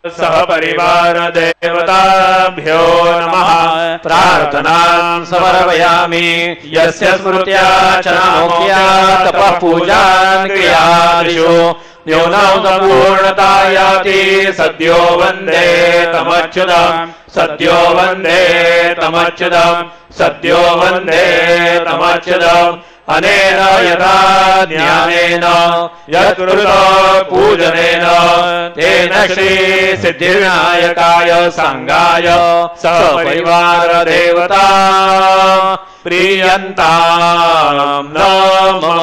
सह परिवार देवताभ्यो नमः प्रार्थनां समर्पयामि यस्य स्मृत्या च नामोक्त्या तपः पूजान् क्रियादिषु न्यूनं पूर्णता याति सद्यो वन्दे तमच्युतम् सद्यो वन्दे तमच्युतम् सद्यो वन्दे तमच्युतम् अनेन यथा ज्ञानेन यत्कृत पूजनेन तेन श्री सिद्धिविनायकाय संगाय सपरिवार देवता प्रीयन्तां नमः।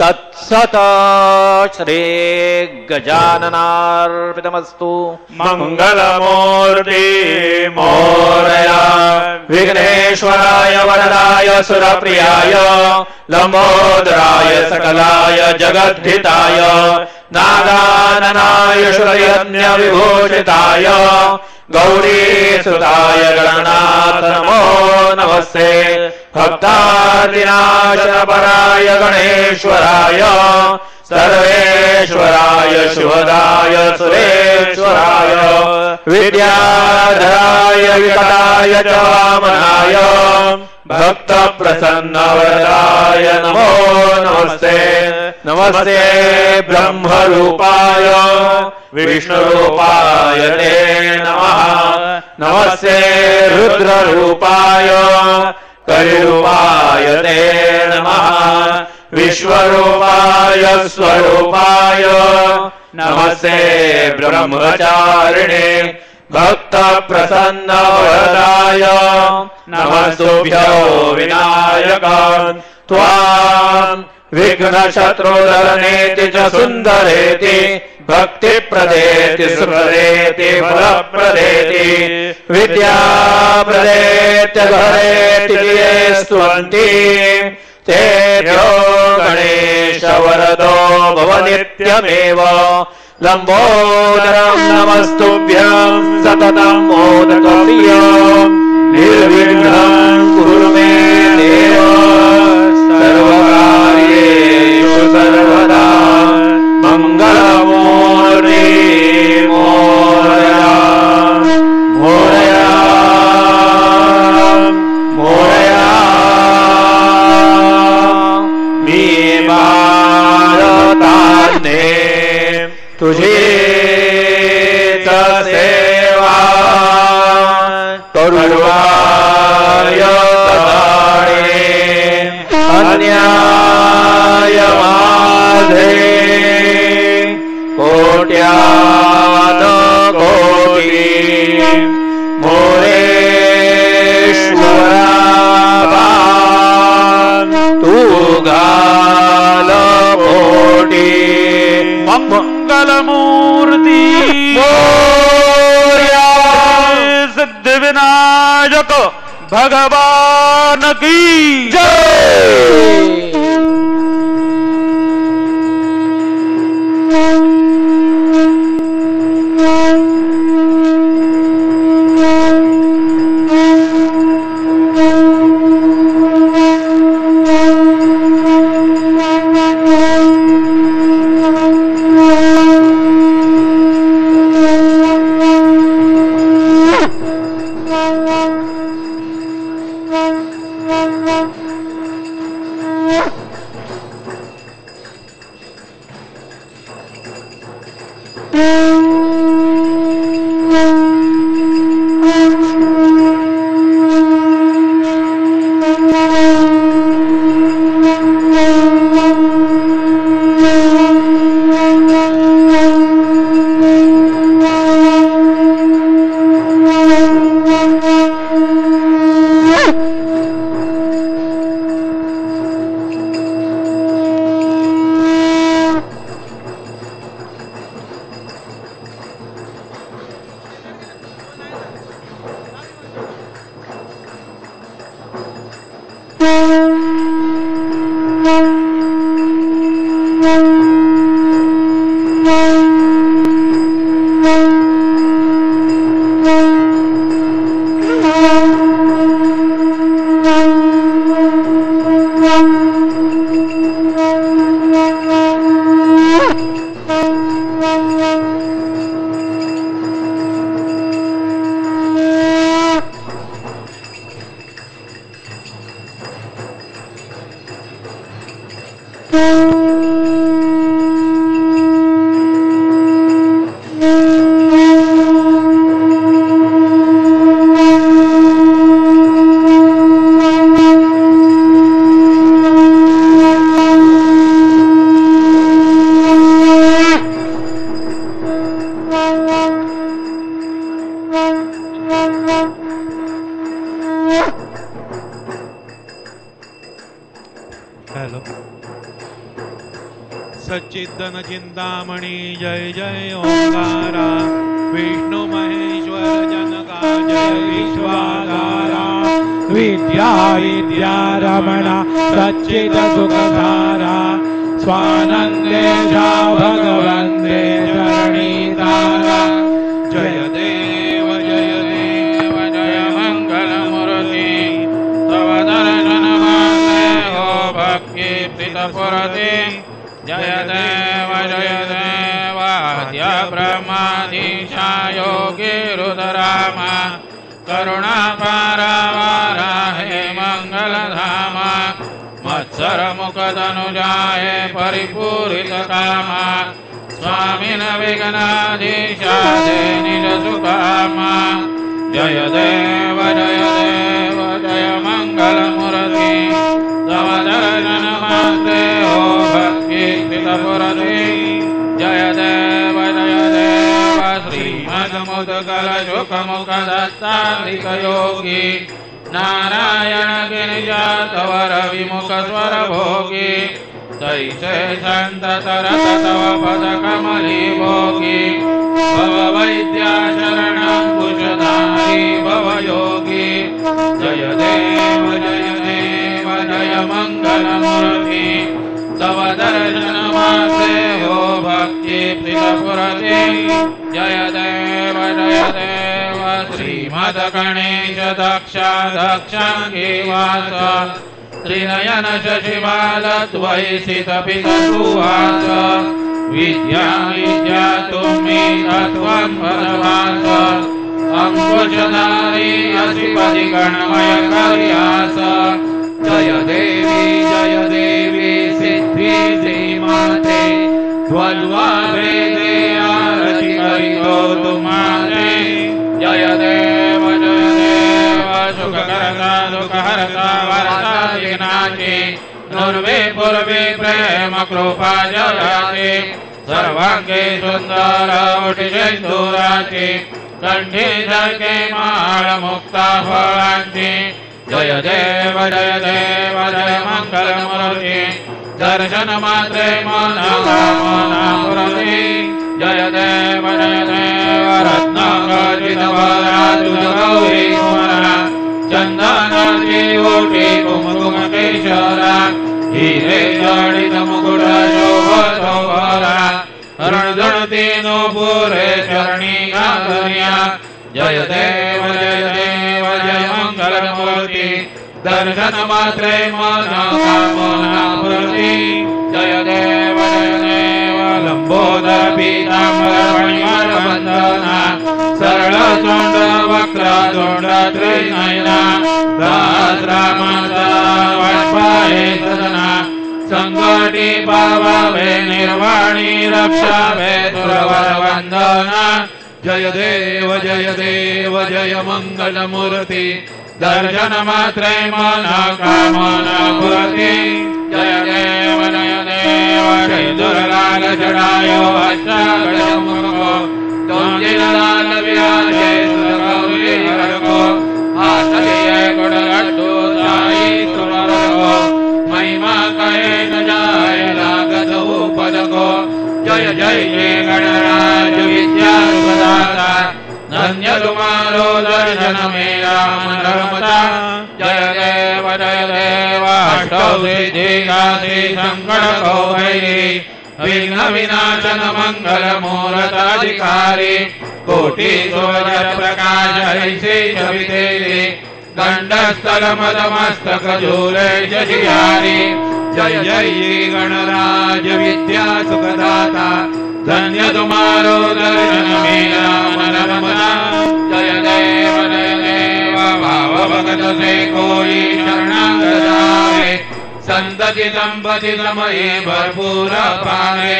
तत्सत् श्री गजाननार्पितमस्तु। मंगलमूर्ति मोरया विघ्नेश्वराय वरदाय सुरप्रियाय लंबोदराय सकलाय जगद्धिताय नागाननाय श्रीयज्ञ विभूषिताय गौरीसुताय गणनाथ नमो नमस्ते। भक्तादिनाशपराय गणेश्वराय सर्वेश्वराय शुभदाय सुरेश्वराय विद्याधराय विकटाय च वामनाय भक्त प्रसन्न वरदाय नमो नमस्ते। नमस्ते ब्रह्मरूपाय विष्णुरूपाय ते नमः। नमस्ते रुद्ररूपाय कलिरूपाय ते नमः। विश्वरूपाय स्वरूपाय नमस्ते ब्रह्मचारिणे भक्त प्रसन्न वरदाय नमस्तुभ्यो विनायक त्वां विघ्न शत्रुधरनेति च सुंदरेति भक्ति प्रदेति सुप्रदेति फलप्रदेति विद्या प्रदेति घरेति ये स्तुवन्ति तेभ्यो गणेश वरदो भव नित्यमेव। लंबोदरं नमस्तुभ्यं सततं मोदकप्रियं निर्विघ्नं कुरु मे देव सर्वकार्येषु सर्वदा। मंगलमूर्ति मोरया मोरया मोरया मी भारताने तुझे सेवा करुवाय अन्याय माझे कोट्यान कोटी मोरेश्वरा तू गाल पोटी। मंगलमूर्ति मोरया सिद्धिविनायक भगवान की जय। सच्चिदन चिंतामणि जय जय ओंकारा विष्णु महेश्वर जनका जय विश्वाधारा विद्या विद्या रमणा सच्चिद सुखधारा स्वानंदे जा भगवंदे चरणीतारा जय देव जय मंगलमूर्ति तव दर्शन मात्रे हो भक्ति प्रीतपूर्ति जय देव आद्य ब्रह्माधीशा योगी रुद्रामा करुणा पारावाराहे मंगलधामा मत्सर मुखदनुजाये परिपूरित कामा स्वामिन विघ्नाधीशा दे निज सुकामा जय देव जय मंगलमूर्ति तव दर्शन मात्रे हो भक्ति प्रीतपूर्ति जय देव श्रीमद्मुद्गल शुकमुख दत्तात्रिक योगी नारायण गिरिजातवर विमुख स्वर भोगी तैसे संत तरत तव पद कमली भोगी भव वैद्या शरणं कुशधारी भव योगी जय देव जय मंगलमूर्ति तव दर्शन मात्रे हो भक्ति प्रीतपूर्ति जय देव श्रीमद गणेश दक्षाङ्गीवास त्रिनयन शशिबाल द्वैसित पितसुवास विद्या तुम्ही तत्त्वं पदवास अंकुशधारी असिपदि गणमय कर्यास जय देवी सिद्धि श्रीमाते द्वन्द्वा भेदे आरति करितो तुम्हारे जय देव सुखकर्ता दुःखहर्ता वरदा विघ्नाची नुर्वे पूर्वे प्रेम कृपा जयाचे सर्वांगे सुंदर ओटी सिंदुराची कंठी झळके माळ मुक्ता फळांची जय देव जय मंगलमूर्ति दर्शन मात्रे मनापुरती जय देव रत्नाकर्षितवरा तुझ गौरी कुमारा चंदनाची ओटी कुमकुम केशरा हिरे जडित मुकुट शोभतो भरा रणजणती नूपुरे चरणी गाधर्या जय देव जय मंगलमूर्ति दर्शन मात्रे मनापुरती जय देव लंबोदर पीतांबर मणिवर वंदना सरळ चोंड वक्र चोंड त्रिनयना सहस्रामाचा वाटपाहे सदना संकटी भावे निर्वाणी रक्षावे सुरवर वंदना जय देव जय मंगलमूर्ति दर्शन मात्रे मना कामना पूर्ति जय देव दुर्गाल जडायो अष्टागजमुखो तुंजिलाल विराजे सुरगौरी हरको हाथ लिए गुणगट्टू साई सुररको महिमा कहे न जाए लागत पद को जय जय गणराज विद्या प्रदाता धन्य तुम्हारो दर्शन मेरा मनरमता जय देव अष्टौ सिद्धि संकट को भैरी विघ्न विनाशन मंगल मूर्ताधिकारी कोटि सूर्य प्रकाश ऐसे छवि तेरी गंडस्थल मदमस्तक झूले शशिहारी जय जय गणराज विद्या सुखदाता धन्य तुम्हारो दर्शन मेरा मनरमता जय देव भाव भगत से कोई शरणागत आवे संतति संपत्ति समये भरपूर पावे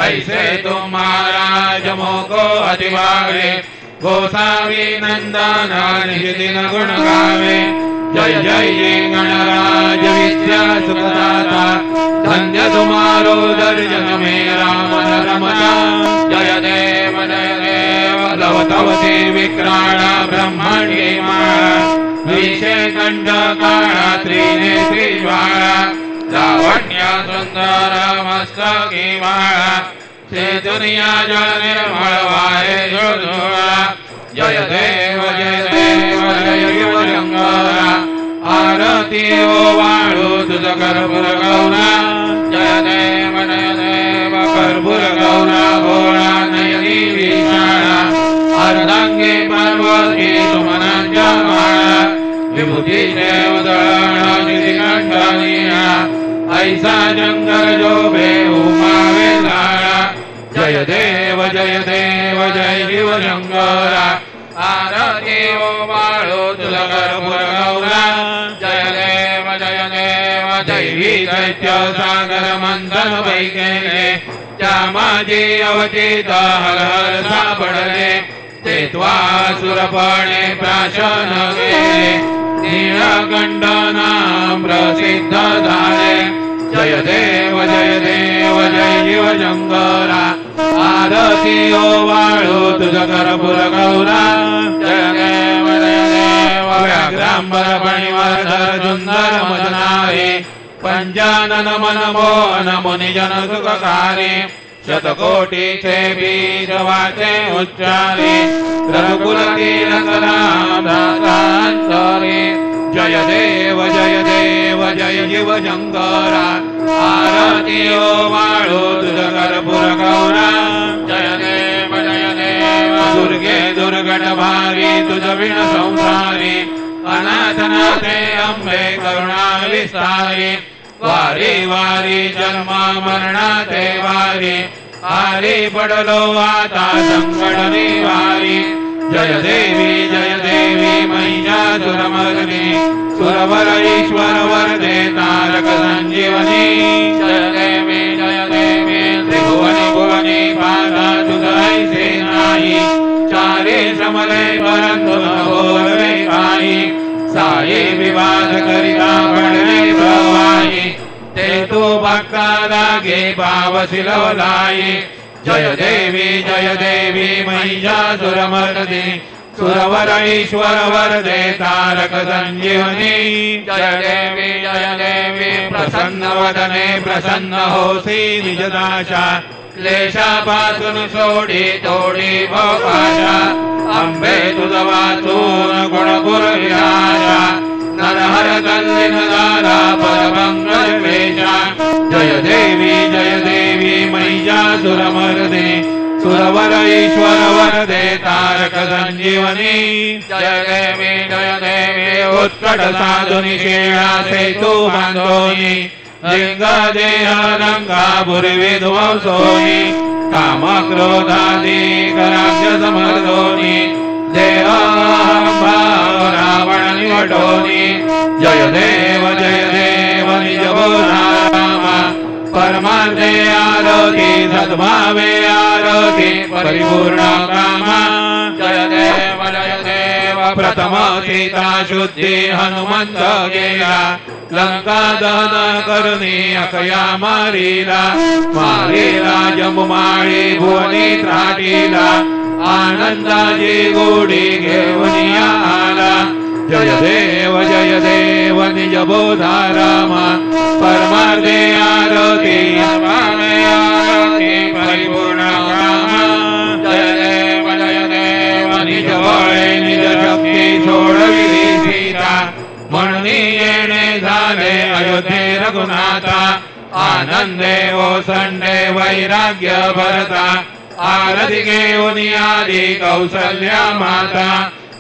ऐसे तुम महाराज मोको अतिभागे गोसावी नंदना दिन गुण गावे जय जय गणराज विद्या सुखदाता धन्य तुम्हारो दर्शन मेरा मनरमता जय देव लवतवती विक्राण ब्रह्मण्ये माळा विषे कंठ काळा त्रिनेत्री ज्वाळा लावण्य सुंदर मस्तकी माळा चेतनिया जल निर्मळ वाहे झुळझुळा जय देव जय शिवशंकरा आरती ओवाळू तुझ कर्पूर गौरा जय देव कर्पूर गौरा भोळा नयनी विशाळा अर्धांगी पार्वती सुमनांच्या माळा विभूती देव दळण कंठनिया ऐसा जंगर जो बे उमावे लाळा जय देव जय शिवशंकरा आरती ओवाळू तुझ कर्पूर गौरा जय देव दैवी दैत्य सागर मंथन वैकेले चामाजी अवचित हर हर सापडले तेत्वासुरपणे प्राशन गेले नीळकंठ नाम प्रसिद्ध झाले जय देव जय शिवशंकरा आरती ओवाळू तुझ कर्पूर गौरा जय देव व्याघ्रांबर फणिवर्धर सुंदर मदनारी पंचानन मन मोहन मुनिजन सुखकारी शतकोटीचे बीज वाचे उच्चारी रघुकुल तिलक राम दासांतरी जय देव जय शिवशंकरा आरती ओवाळू तुझ कर्पूर गौरा जय देव दुर्गे दुर्गट भारी तुझ विण संसारी अनाथनाथे अंबे करुणा विस्तारी वारी वारी जन्म मरणाते वारी हारी पडलो आता संकट निवारी जय देवी महिषासुरमर्दिनी सुरवर ईश्वर वरदे तारक संजीवनी जय देवी त्रिभुवनी भुवनी पादा तुझ ऐसे नाही चारे समले परंतु बोलवे काही साई विवाद करिता पडले प्रवाही ते तू बाका लागे पावशिलवलाई जय देवी महिषासुरमर्दिनी सुरवर ईश्वर वरदे तारक संजीवनी जय देवी प्रसन्न वदने प्रसन्न होसी निजदाशा क्लेशापासून सोडी तोडी भोपाशा अंबे तुझ वाचून गुणपुर विराजा नरहर कल्लिन दारा परमंगल वेशा जय देवी महिषासुरमर्दिनी सुरवर ईश्वर वरदे तारक संजीवनी जय देवी उत्कट साधुनी शेळा सेतू बांधोनी लिंग देह रंगा पूर्वी ध्वंसोनी काम क्रोधादी कराक्ष समर्दोनी देह भाव रावण निवटोनी जय देव निज बोधा रामा परमार्थे आरती सद्भावे आरती परिपूर्ण कामा जय देव प्रथम सीता शुद्धि हनुमंत गेला लंका दहन करुणी अकया मारिला जमुमाळी भुवनी त्राटीला आनंदाची गोडी घेऊन आला जय देव निज बोधा रामा परमार्थे आरती आरती परिपूर्ण कामा जय देव निज बळे निज शक्ती सोडविली सीता म्हणून येणे झाले अयोध्ये रघुनाथा आनंदे ओसंडे वैराग्य भरता आरती घेऊन आली कौसल्या माता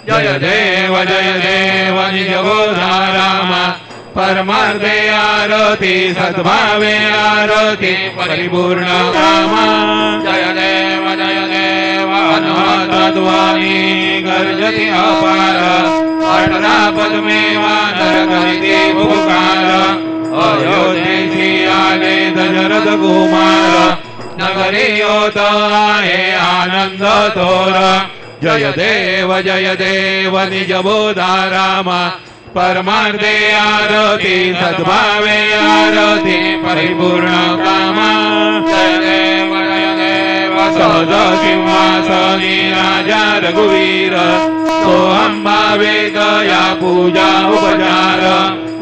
जय देव निज बोधा रामा परमार्थे आरती सद्भावे आरती परिपूर्ण कामा जय देव अनहतध्वनी गर्जति अपार अठरा पद्मे वानर करिते पुकार अयोध्येशी आले दशरथ कुमार नगरी होत आहे आनंद थोर जय देव निज बोधा रामा परमार्थे आरती सद्भावे आरती परिपूर्ण कामा जय देव सहज सिंहासनी राजा रघुवीर सोहम भावे गया पूजा उपचार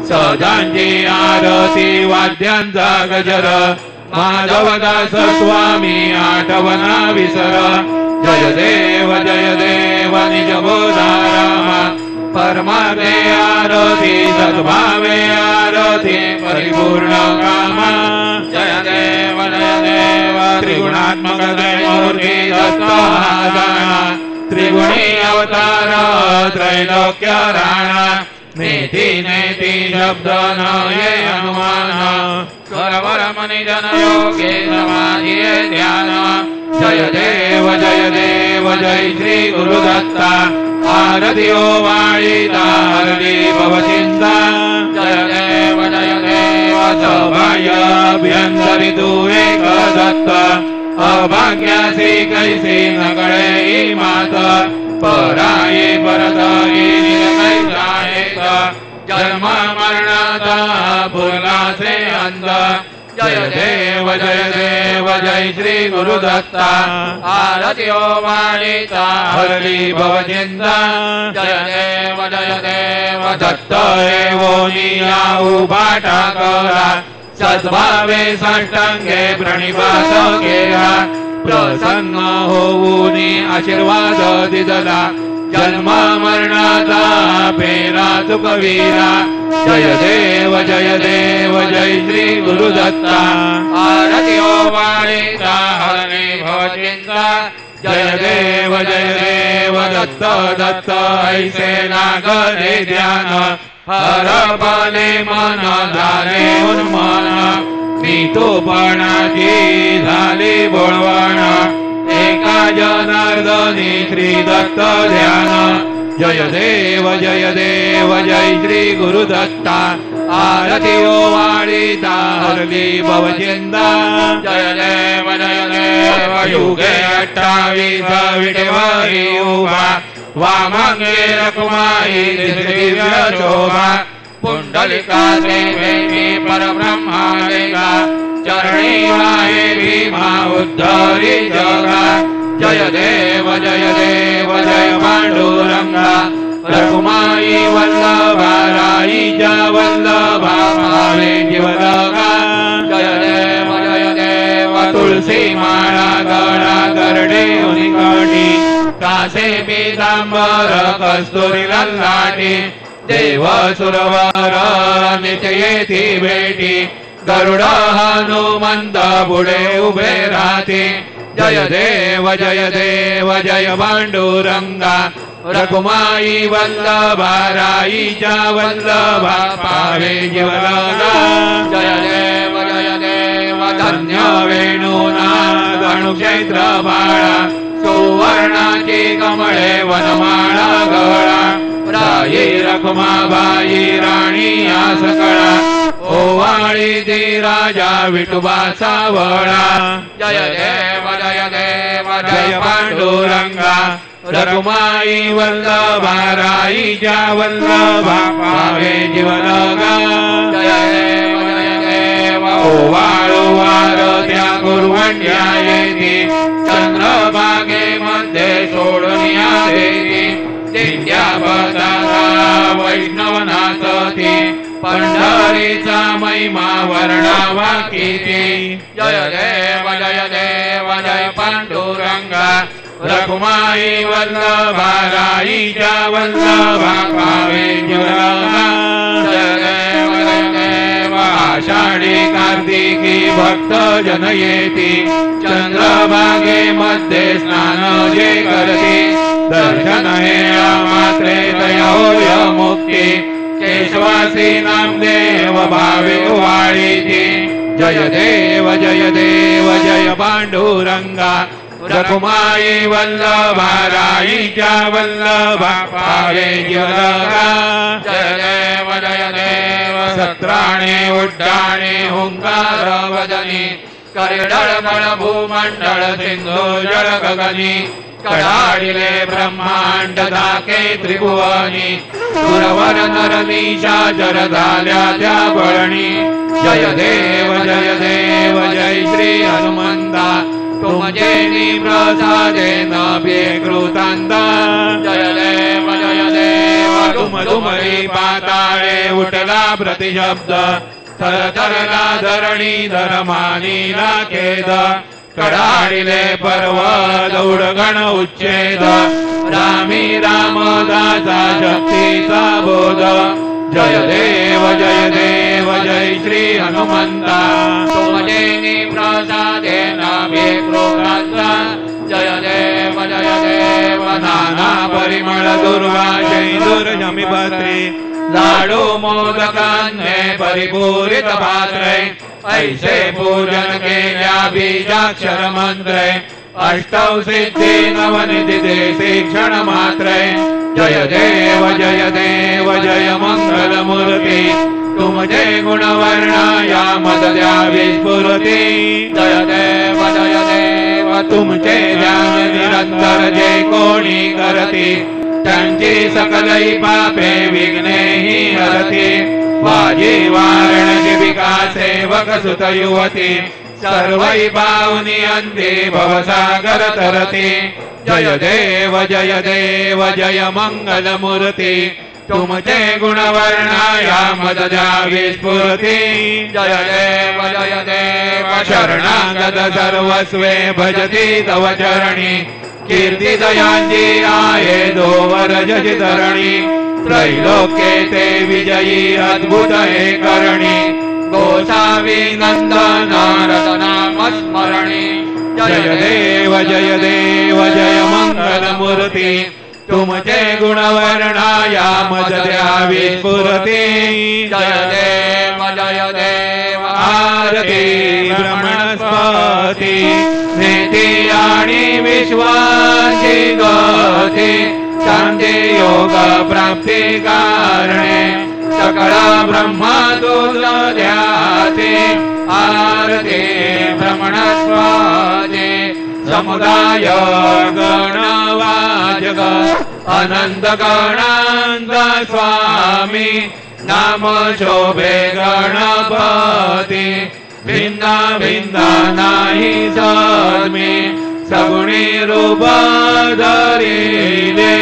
सदांची आरती वाद्यांचा गजर माधवदास स्वामी आठवना विसर जय देव निज बोधा रामा परमार्थे आरती सद्भावे आरती परिपूर्ण कामा जय देव त्रिगुणात्मक त्रैमूर्ति दत्तहासाना त्रिगुणी अवतार त्रैलोक्य राणा नेति नेति शब्द न ये अनुमान स्वरवर मनि जन योगे समाधिये ध्यान जय देव जय श्री गुरुदत्ता आरती ओ वाळीता हरली भवचिंता जय देव सौभाग्य अभ्यंतरी तू एक दत्त अभाग्यासी कैसी नकळे मात पराये परत जन्म मरणाचा पुरलासे अंत जय देव जय श्री गुरुदत्ता आरती ओ वाळीता हरली भवचिंता जय देव दत्त एवोनिया उभा टाकला सद्भावे साष्टांगे प्रणिपात केला प्रसन्न होऊनी आशीर्वाद दिदला जन्म मरणाचा फेरा चुकविला जय देव जय श्री गुरुदत्ता आरती ओ वाळीता हरली भवचिंता जय देव दत्त ऐसे लागले ध्यान हरपले मन झाले उन्मन मी तो पणाची झाली बोळवण एका जनार्दनी श्री दत्त ध्यान जय देव जय श्री गुरुदत्ता आरती ओ वाळीता हरली भवचिंता जय देव युगे 28 विटेवरी उभा वामांगे रकुमाई दिव्य शोभा पुंडलिकाचे वेणी परब्रह्मालेला चरणी वाहे भीमा उद्धरी जगा जय देव जय पांडुरंगा रकुमाई वल्लभा राईच्या वल्लभा भावे जीवलगा जय देव तुळसी माळा गळा गरडे उनिकटी कासे पीतांबर कस्तुरी ललाटी देव सुरवर नित्येती भेटी गरुड हनुमंत पुढे उभे राहते जय देव जय पांडुरंगा रकुमाई वल्लभा राईच्या वल्लभा पावे जीवलगा जय देव धन्य वेणुनाद अणुक्षेत्र बाळा सुवर्णाची कमळे वनमाळा गळा राई रखुमाबाई राणी आसकळा ओवाळीती राजा विठोबा सावळा जय देव जय पांडुरंगा रघुमाई वल्लभा राईच्या वल्लभा पावे जीवनगा जय देव ओवाळू वारत्या गुरुवंड्या येती चंद्रभागे मध्ये सोडून या देती दिंड्या बदारा वैष्णवनाथी पंढरीचा महिमा वर्णावा किती जय देव जय पांडुरंगा रघुमाई वल्लभा राईच्या वल्लभा पावे जीवनगा जय देव आषाढी कार्तिकी भक्त जन येती चंद्रभागे मध्ये स्नान जे करती दर्शन हे मात्रे दया होय मुक्ती केशवासी नामदेव भावे वाळीती जय देव जय पांडुरंगा रघुमाई वल्लभा राईच्या वल्लभा पावे जीवनगा जय देव सत्राणे उड्डाणे हुंकार वदनी करिडळमळ भूमंडळ सिंधू जळ गगनी कडाडिले ब्रह्मांड दाके त्रिभुवनी सुरवर नरनीशा जर झाल्या त्या बळणी जय देव जय श्री हनुमंता तुमचे प्रसादेन बेकृतांता जय देव तुमरी पाताळे उठला प्रतिशब्द थरथरला धरणी धर्मानीला खेद कडाडिले पर्वत उडगण उच्छेद रामी रामदासा शक्तीचा बोध जय देव जय श्री हनुमंता तुमचे प्रसादेन बेकृतांता जय देव नाना परिमळ दुर्वाशै दुर्जमिपत्री लाडू मोदकान्ने परिपूरित पात्रे ऐसे पूजन केल्या बीजाक्षर मंत्रे अष्टौ सिद्धी नवनिधि शिक्षण मात्रे जय देव जय मंगल मूर्ती तुमचे गुणवर्णया मद द्यावी स्फूर्ती जय देव तुमचे ध्यान निरंतर जे कोणी करती त्यांची सकलई पापे विघ्नेहि हरती वाजी वारण जीविका सेवक सुत युवती सर्वै पावनी अंती भवसागर तरती जय देव जय मंगल मूर्ती तुमचे गुणवर्णाया मद द्यावी स्फूर्ती जय देव शरणागत सर्वस्वे भजती तव चरणी कीर्ती दयांची आहे दोवर जज धरणी त्रैलोक्ये ते विजयी अद्भुत हे करणी गोसावी नंदन नारद नाम स्मरणी जय देव जय मंगल मूर्ती तुमचे गुणवर्णाया मद द्यावी स्फूर्ती जय देव आरती ब्रह्मणस्पती नेती आणि विश्वाची गती शांती योग प्राप्ती कारणे सकळ ब्रह्मा तुझ ध्याते आरती ब्रह्मणस्पती समुदाय गणवाजग अनंत गणांत स्वामी नाम शोभे गणपती भिन्ना भिन्ना नाही सद्मी सगुणी रूप धरिले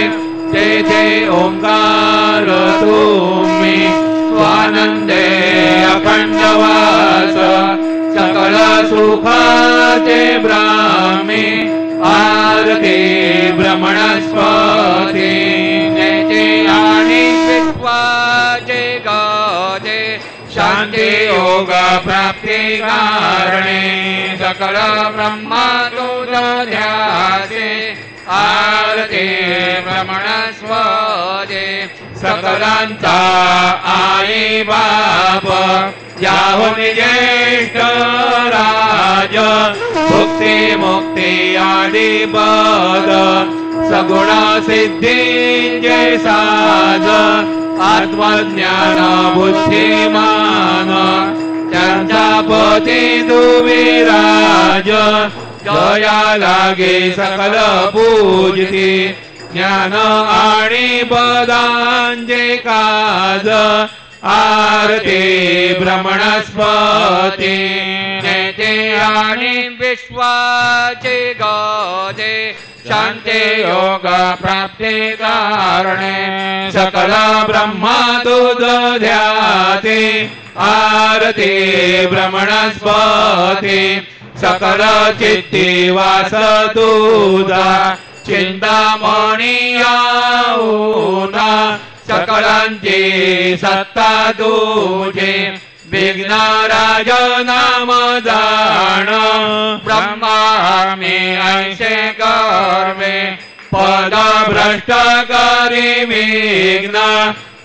तेथे ओंकार तुम्ही स्वानंदे अखंडवास सकल सुखाचे ब्राह्मी आरती ब्रह्मणस्पती नेते आणि विश्वाचे गाते शांती योग प्राप्ती कारणे सकल ब्रह्मा तुझ ध्यासे आरती ब्रह्मणस्पती सकलांचा आई बाप याहुन ज्येष्ठ राज भुक्ती मुक्ती आदि पद सगुण सिद्धी जे साज आत्मज्ञान बुद्धिमान चर्चापती दुविराज जया लागे सकल पूजती ज्ञान आणि पदांचे काज आरती ब्रह्मणस्पती नेते आणि विश्वाचे गजे शांती योग प्राप्ती कारणे सकल ब्रह्मा तुझ ध्याते आरती ब्रह्मणस्पती सकल चित्ती वास तुझा चिंतामणी याऊना सकलांची सत्ता तुझे विघ्नराज नाम जाण ब्रह्मामी ऐसे कर्मे पद भ्रष्ट करी विघ्न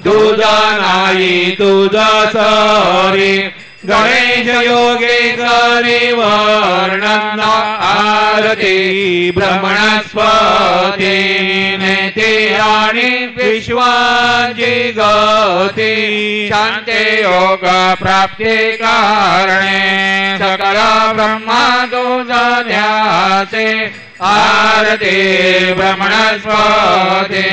तुझ नाही तुझ सरी गणेश योगे करी वर्णन आरती ब्रह्मणस्पती नेते आणि विश्वाची गती शांती योग प्राप्ती कारणे सकल ब्रह्मा तुझ ध्यासे आरती ब्रह्मणस्पती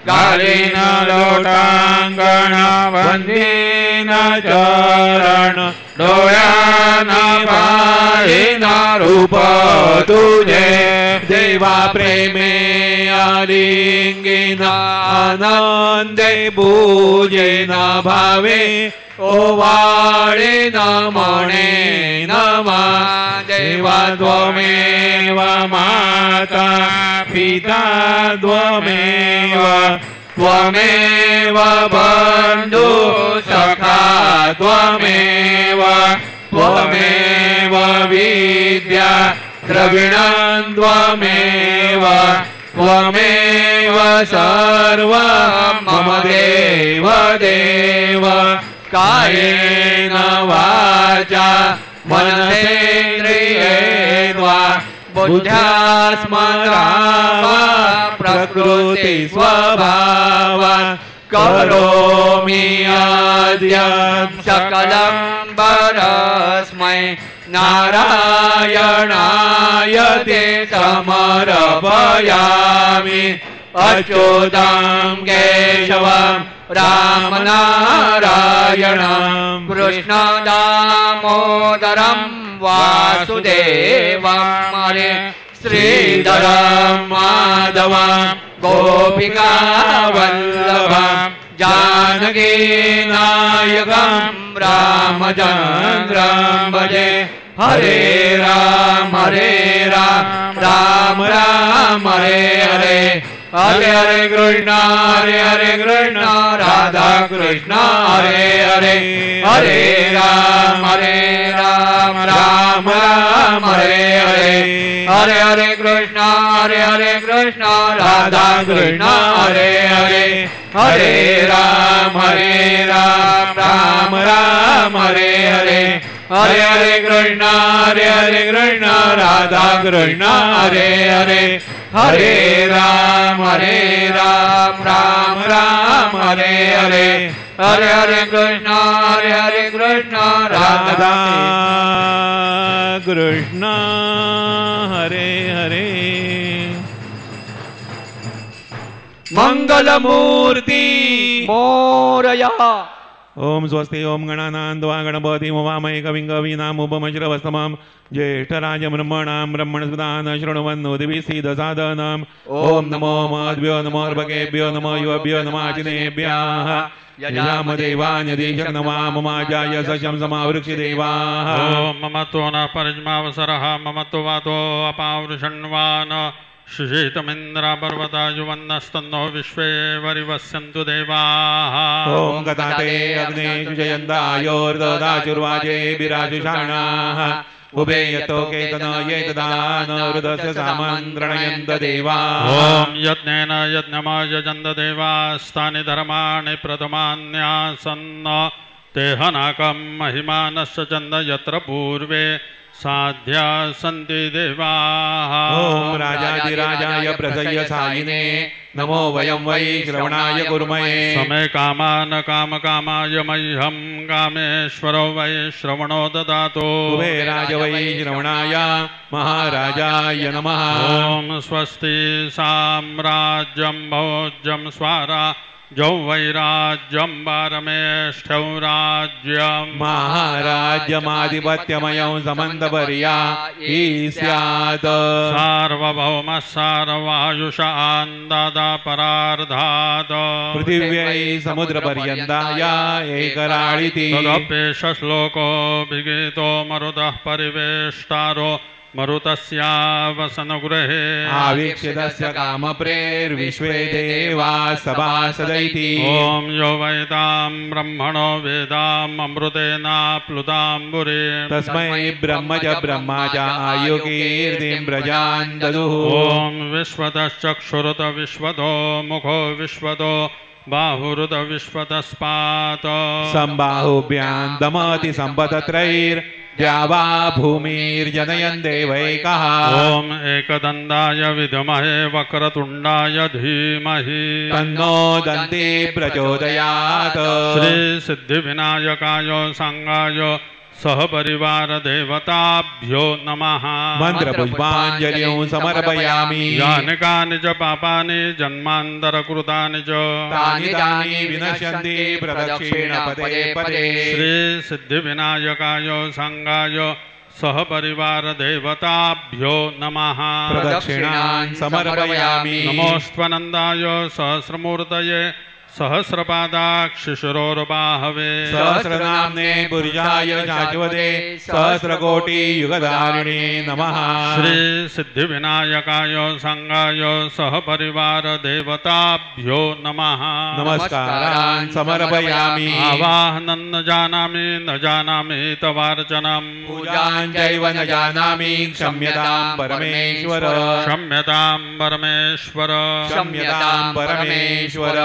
कालीन लोटांगण वंदीन चरण डोळ्यान पाहिन रूप तुझे देवा प्रेमे आलिंगिन आनंदे पूजेन भावे ओवाळे नमणे नमा देवा त्वमेव माता पिता त्वमेव त्वमेव बन्धु सखा त्वमेव त्वमेव विद्या द्रविणं त्वमेव त्वमेव सर्व मम देव देव कायेन वाचा मनसेन्द्रियेर्वा बुद्ध्यात्मना वा प्रकृति स्वभावा करोमि अद्य सकलं परस्मै नारायणाय ते समर्पयामि अच्युतं केशवं रामनारायणं कृष्णदामोदरं वासुदेवं हरे श्रीधरं माधवं गोपिकावल्लभं जानकीनायकं रामचन्द्रं भजे हरे राम राम राम हरे हरे हरे हरे कृष्ण राधा कृष्ण हरे हरे हरे राम राम राम हरे हरे हरे हरे कृष्ण राधा कृष्ण हरे हरे हरे राम राम राम हरे हरे हरे हरे कृष्ण राधा कृष्ण हरे हरे हरे राम राम राम हरे हरे हरे हरे कृष्ण राधा कृष्ण हरे हरे मंगलमूर्ति मोरया ओम स्वस्ति ओम गणानां गणपतिं वामहे कविं कवीनामुपमश्रवस्तमं ज्येष्ठराजं ब्रह्मणां ब्रह्मणस्पदान् शृण्वन्नोतिभिः सीदसादनम् ओम नमो महद्भ्यो नमो अर्भकेभ्यो नमो युवभ्यो नमः चिनेभ्यः यजामदेवान्यदेशक्नमाममाजाय सशं समावृक्षदेवाः ओम मम तो न परजमावसरः मम तो वातो अपावृषण्वान् शुचितमिन्द्रा पर्वता युवन्नस्तन्नो विश्वे वरिवस्यन्तु देवाः ओम गताते अग्ने शुचयन्तायोर्ददाचुर्वाजे विराजुषाणाः उभे यतो केतन ये तदान वृदस्य सामन्त्रणयन्त देवाः ओम यज्ञेन यज्ञमायजन्त देवास्तानि धर्माणि प्रथमान्यासन्न तेहनाकं महिमानश्च चन्द यत्र पूर्वे साध्या सन्ति देवाः ॐ राजाधिराजाय प्रसय्यसायिने नमो वयं वै श्रवणाय कुर्महे समे कामान कामकामाय मह्यं कामेश्वरो वै श्रवणो ददातु कुबेराय वै श्रवणाय महाराजाय नमः ॐ स्वस्ति साम्राज्यं भोज्यं स्वारा जौ वैराज्यं वारमेष्ठौ राज्यं महाराज्यमाधिपत्यमयं समन्तपर्या ईस्यात् सार्वभौमः सार्वायुष आन्दादा परार्धात् पृथिव्यै समुद्रपर्यन्ताय एकराळिति तदप्येष श्लोकोऽभिगीतो मरुतः परिवेष्टारो मरुतस्यावसनगृहे आवीक्षितस्य कामप्रेर्विश्वे देवा सभासदैति ॐ यो वैतां ब्रह्मणो वेदाम् अमृतेनाप्लुताम्बुरीं तस्मै ब्रह्म च ब्रह्मा च आयुकीर्तिं प्रजान् ददुः ॐ विश्वतश्चक्षुरुत विश्वतो मुखो विश्वतो बाहुरुत विश्वतस्पात् सम्बाहुभ्यां दमति सम्पतत्रैर्द्यावा भूमिर्जनयन् देवैकः ॐ एकदन्ताय विद्महे वक्रतुण्डाय धीमहि तन्नो दन्ती प्रचोदयात् श्रीसिद्धिविनायकाय साङ्गाय सहपरिवार देवताभ्यो नमः मन्त्रपुष्पाञ्जलिं समर्पयामि यानि कानि च पापानि जन्मान्तरकृतानि च तानि तानि विनश्यन्ति प्रदक्षिणपदे पदे श्रीसिद्धिविनायकाय साङ्गाय सहपरिवार देवताभ्यो नमः प्रदक्षिणान् समर्पयामि नमोऽस्त्वनन्दाय सहस्रमूर्तये सहस्रपादाक्षिशिरोर्बाहवे सहस्रनाम्ने पुरुषाय शाश्वते सहस्रकोटियुगधारिणे नमः श्रीसिद्धिविनायकाय साङ्गाय सहपरिवार देवताभ्यो नमः नमस्कारान् समर्पयामि आवाहनं न जानामि तवार्चनं पूजां चैव न जानामि क्षम्यतां परमेश्वर क्षम्यतां परमेश्वर क्षम्यतां परमेश्वर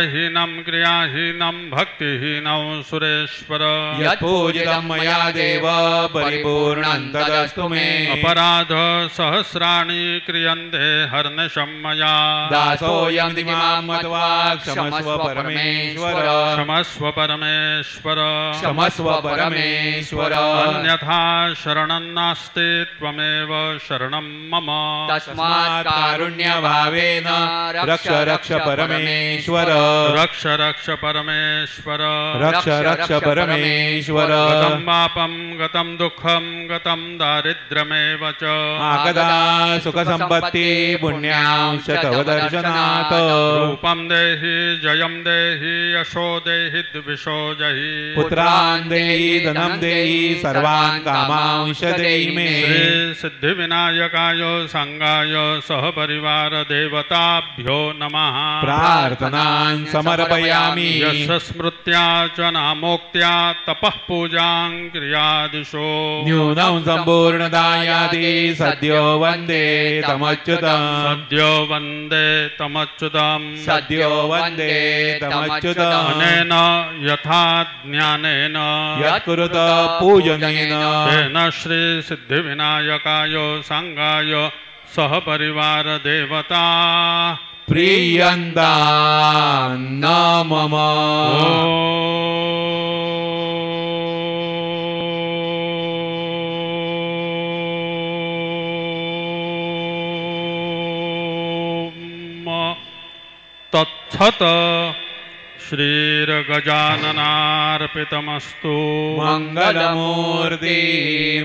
मन्त्रहीनं क्रियाहीनं भक्तिहीनं सुरेश्वर यत्पूजितं मया देव परिपूर्णं तदस्तु मे अपराध सहस्राणि क्रियन्ते हर्निशं मया दासोऽयं दिमां मत्वा क्षमस्व परमेश्वर क्षमस्व परमेश्वर क्षमस्व परमेश्वर अन्यथा शरणं नास्ति त्वमेव शरणं मम तस्मात् कारुण्यभावेन रक्ष रक्ष परमेश्वर रक्ष रक्ष परमेश्वर रक्ष रक्ष परमेश्वर गतं पापं गतं दुःखं गतं दारिद्र्यमेव च आगदा सुखसम्पत्ति पुण्यांश तव दर्शनात् रूपं देहि जयं देहि यशो देहि द्विषो जहि पुत्रान् देहि धनं देहि सर्वान् कामांश देहि मे श्रीसिद्धिविनायकाय साङ्गाय सहपरिवार देवताभ्यो नमः प्रार्थनान् समर्पयामि यस्य स्मृत्या च नामोक्त्या तपः पूजां क्रियादिशो न्यूनं सम्पूर्णदायाति सद्यो वन्दे तमच्युतम् सद्यो वन्दे तमच्युतम् सद्यो वन्दे तमच्युतम् अनेन यथा ज्ञानेन यत्कुरुत पूजनेन तेन श्रीसिद्धिविनायकाय साङ्गाय सहपरिवार देवता प्रीयन्ता न मम तत्सत् श्रीर्गजाननार्पितमस्तु मङ्गलमूर्ति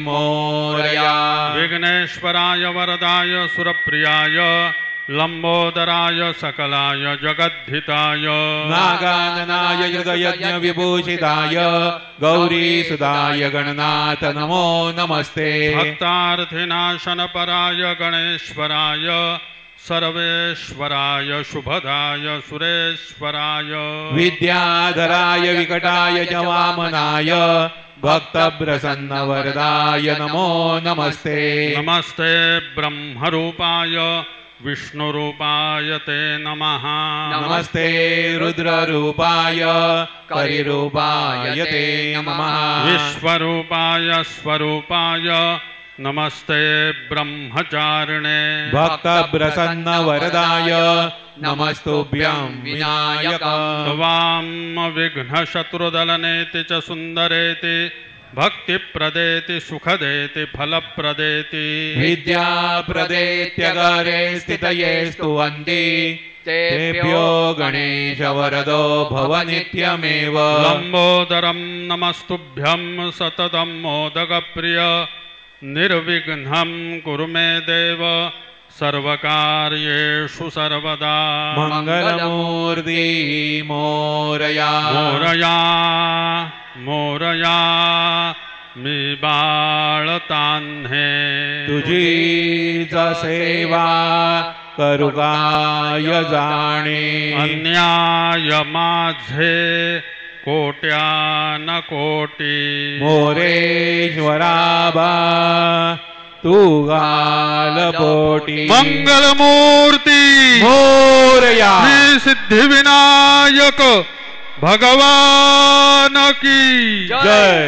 मोरया विघ्नेश्वराय वरदाय सुरप्रियाय लंबोदराय सकलाय जगद्धिताय नागाननाय युगयज्ञविभूषिताय गौरीसुताय गणनाथ नमो नमस्ते भक्तार्थिनाशनपराय गणेश्वराय सर्वेश्वराय शुभदाय सुरेश्वराय विद्याधराय विकटाय च वामनाय भक्तप्रसन्नवरदाय नमो नमस्ते नमस्ते ब्रह्मरूपाय विष्णुरूपाय ते नमः नमस्ते रुद्ररूपाय करिरूपाय ते नमः विश्वरूपाय स्वरूपाय नमस्ते ब्रह्मचारिणे भक्तप्रसन्न वरदाय नमस्तुभ्यं विनायक त्वां विघ्नशत्रुदलनेति च सुन्दरेति भक्तिप्रदेति सुखदेति फलप्रदेति विद्याप्रदेत्यगरे स्थितये स्तुवन्ति तेभ्यो गणेश वरदो भव नित्यमेव लम्बोदरं नमस्तुभ्यं सततं मोदकप्रिय निर्विघ्नं कुरु मे देव सर्वकार्येषु सर्वदा मंगलमूर्ति मोरया मोरया मोरया मी बाळतान्हे तुझीच सेवा करू काय जाणे अन्याय माझे कोट्यान कोटी मोरेश्वराबा तू गाल पोटी मंगलमूर्ती मोरया श्री सिद्धिविनायक भगवान की जय